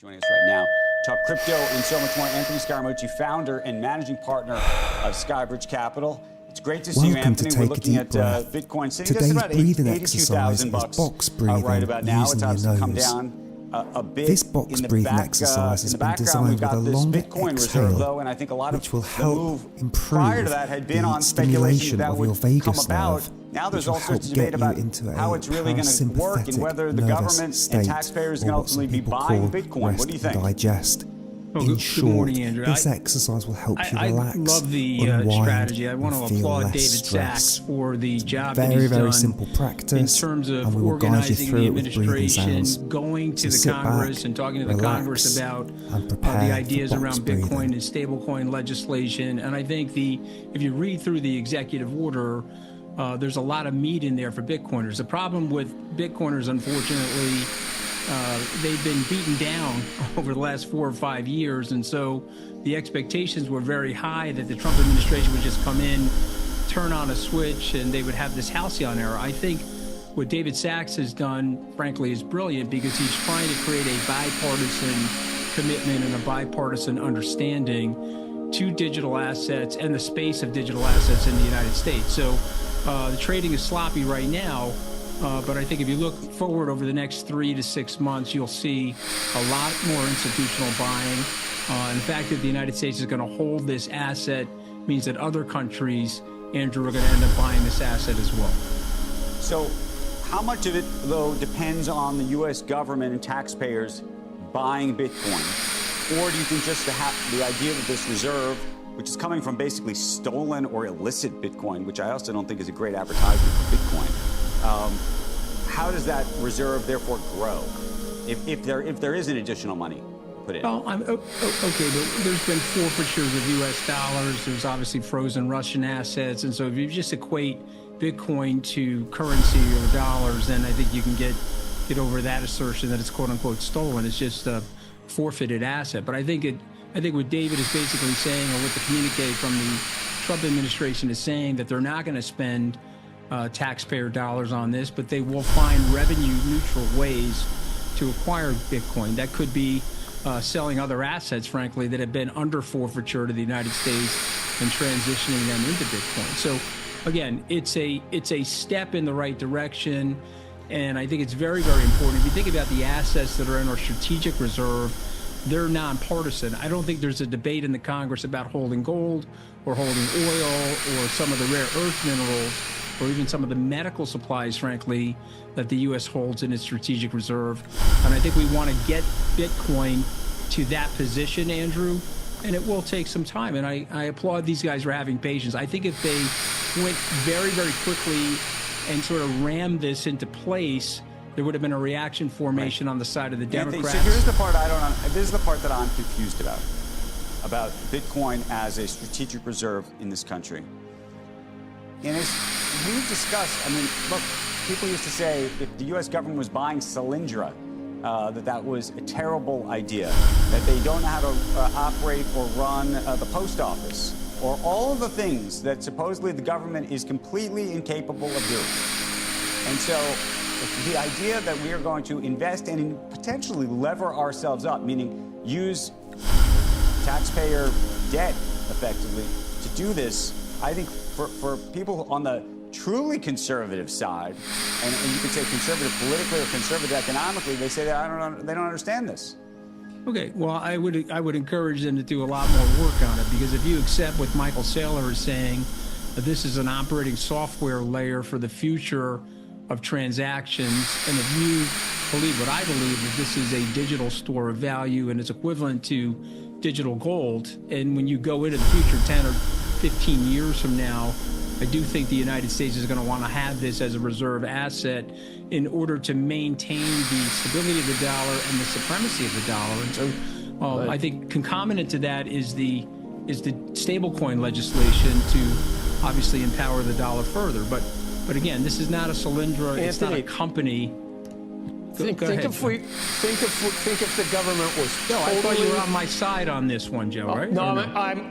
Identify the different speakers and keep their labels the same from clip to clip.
Speaker 1: Joining us right now, talk crypto and so much more. Anthony Scaramucci, founder and managing partner of Skybridge Capital. It's great to see you, Anthony. We're looking at Bitcoin sitting just about $82,000 right about now. It's obviously come down a bit.
Speaker 2: This box breathing exercise has been designed with a long exhale,
Speaker 1: and I think a lot
Speaker 2: which will
Speaker 1: of
Speaker 2: help improve
Speaker 1: prior to that had been on
Speaker 2: stimulation
Speaker 1: that
Speaker 2: of
Speaker 1: would
Speaker 2: your vagus
Speaker 1: come about.
Speaker 2: nerve,
Speaker 1: Now there's
Speaker 2: which will
Speaker 1: all sorts of
Speaker 2: help
Speaker 1: debate
Speaker 2: get you
Speaker 1: about
Speaker 2: into
Speaker 1: how
Speaker 2: a
Speaker 1: it's really going to work and whether the government and taxpayers are going to ultimately be buying Bitcoin. What do you think?
Speaker 2: Digest.
Speaker 3: Oh,
Speaker 2: In
Speaker 3: good
Speaker 2: short,
Speaker 3: morning, Andrew.
Speaker 2: this exercise will help you relax,
Speaker 3: I love the
Speaker 2: unwind,
Speaker 3: strategy. I want to
Speaker 2: and feel
Speaker 3: applaud
Speaker 2: less
Speaker 3: David
Speaker 2: stress.
Speaker 3: Sachs for the job
Speaker 2: Very,
Speaker 3: that he's
Speaker 2: very
Speaker 3: done
Speaker 2: simple practice,
Speaker 3: in terms of
Speaker 2: and we will guide you
Speaker 3: organizing
Speaker 2: through
Speaker 3: the
Speaker 2: it with breathing
Speaker 3: administration,
Speaker 2: sounds.
Speaker 3: going to
Speaker 2: So
Speaker 3: the
Speaker 2: sit
Speaker 3: Congress
Speaker 2: back,
Speaker 3: and talking to the
Speaker 2: relax,
Speaker 3: Congress about
Speaker 2: and prepare
Speaker 3: the
Speaker 2: for
Speaker 3: ideas
Speaker 2: box
Speaker 3: around
Speaker 2: breathing.
Speaker 3: Bitcoin and stablecoin legislation. And I think if you read through the executive order, there's a lot of meat in there for Bitcoiners. The problem with Bitcoiners, unfortunately, they've been beaten down over the last 4 or 5 years, and so the expectations were very high that the Trump administration would just come in, turn on a switch, and they would have this halcyon era. I think what David Sachs has done, frankly, is brilliant because he's trying to create a bipartisan commitment and a bipartisan understanding to digital assets and the space of digital assets in the United States. So the trading is sloppy right now. But I think if you look forward over the next 3 to 6 months, you'll see a lot more institutional buying. And the fact that the United States is going to hold this asset means that other countries, Andrew, are going to end up buying this asset as well.
Speaker 1: So how much of it, though, depends on the U.S. government and taxpayers buying Bitcoin? Or do you think just the idea that this reserve, which is coming from basically stolen or illicit Bitcoin, which I also don't think is a great advertisement for Bitcoin, how does that reserve therefore grow if there is an additional money put in?
Speaker 3: Well, okay, but there's been forfeitures of U.S. dollars. There's obviously frozen Russian assets. And so if you just equate Bitcoin to currency or dollars, then I think you can get over that assertion that it's quote unquote stolen. It's just a forfeited asset. But I think what David is basically saying, or what the communique from the Trump administration is saying, that they're not going to spend taxpayer dollars on this, but they will find revenue neutral ways to acquire Bitcoin. That could be selling other assets, frankly, that have been under forfeiture to the United States and transitioning them into Bitcoin. So again, it's a step in the right direction. And I think it's very, very important. If you think about the assets that are in our strategic reserve, they're nonpartisan. I don't think there's a debate in the Congress about holding gold or holding oil or some of the rare earth minerals or even some of the medical supplies, frankly, that the U.S. holds in its strategic reserve. And I think we want to get Bitcoin to that position, Andrew, and it will take some time. And I applaud these guys for having patience. I think if they went very, very quickly and sort of rammed this into place, there would have been a reaction formation on the side of the Democrats.
Speaker 1: So here's the part this is the part that I'm confused about Bitcoin as a strategic reserve in this country. And as we've discussed, I mean, look, people used to say if the U.S. government was buying Solyndra, that was a terrible idea, that they don't know how to operate or run the post office, or all of the things that supposedly the government is completely incapable of doing. And so the idea that we are going to invest and potentially lever ourselves up, meaning use taxpayer debt effectively to do this, I think for people on the truly conservative side, and you could say conservative politically or conservative economically, they say that they don't understand this.
Speaker 3: Okay, well, I would encourage them to do a lot more work on it, because if you accept what Michael Saylor is saying, that this is an operating software layer for the future of transactions, and if you believe what I believe, that this is a digital store of value and it's equivalent to digital gold, and when you go into the future 10 or 15 years from now, I do think the United States is going to want to have this as a reserve asset in order to maintain the stability of the dollar and the supremacy of the dollar. And so I think concomitant to that is the stablecoin legislation to obviously empower the dollar further. But again, this is not a Solyndra,
Speaker 4: Anthony,
Speaker 3: it's not a company.
Speaker 4: Think if the government was totally...
Speaker 3: No, I thought you were on my side on this one, Joe, right?
Speaker 4: No,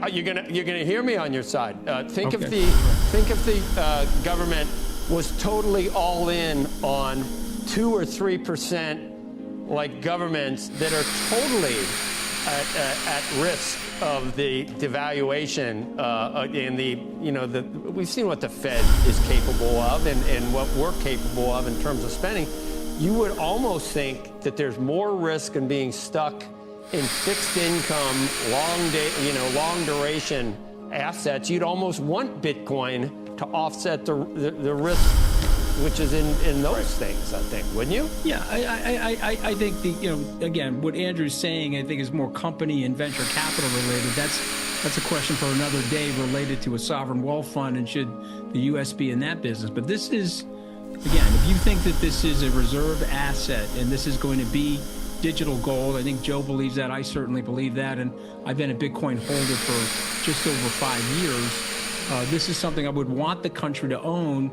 Speaker 4: you're gonna hear me on your side. Think if the government was totally all in on 2 or 3% like governments that are totally at risk of the devaluation and we've seen what the Fed is capable of and what we're capable of in terms of spending. You would almost think that there's more risk in being stuck in fixed income, long duration assets. You'd almost want Bitcoin to offset the risk which is in those things, I think, wouldn't you?
Speaker 3: Yeah, I think again, what Andrew's saying, I think, is more company and venture capital related. That's a question for another day related to a sovereign wealth fund and should the U.S. be in that business. But this is, again, if you think that this is a reserve asset and this is going to be digital gold, I think Joe believes that. I certainly believe that. And I've been a Bitcoin holder for just over 5 years. This is something I would want the country to own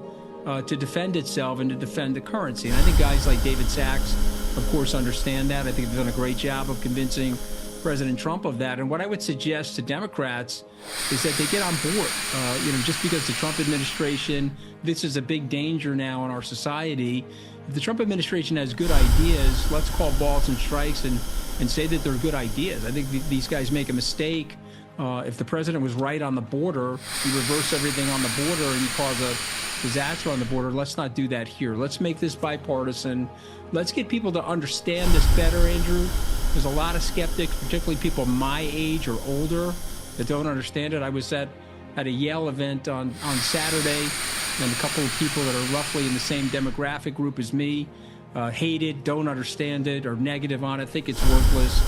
Speaker 3: to defend itself and to defend the currency. And I think guys like David Sachs, of course, understand that. I think they've done a great job of convincing President Trump of that. And what I would suggest to Democrats is that they get on board. Just because the Trump administration, this is a big danger now in our society. If the Trump administration has good ideas, let's call balls and strikes and say that they're good ideas. I think these guys make a mistake. If the president was right on the border, you reverse everything on the border and you cause a disaster on the border. Let's not do that here. Let's make this bipartisan. Let's get people to understand this better, Andrew. There's a lot of skeptics, particularly people my age or older, that don't understand it. I was at a Yale event on Saturday, and a couple of people that are roughly in the same demographic group as me hate it, don't understand it, are negative on it, think it's worthless.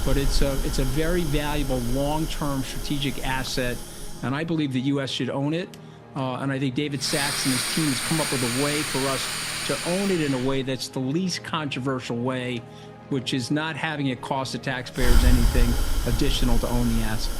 Speaker 3: But it's a very valuable long-term strategic asset, and I believe the U.S. should own it. And I think David Sachs and his team has come up with a way for us to own it in a way that's the least controversial way, which is not having it cost the taxpayers anything additional to own the asset.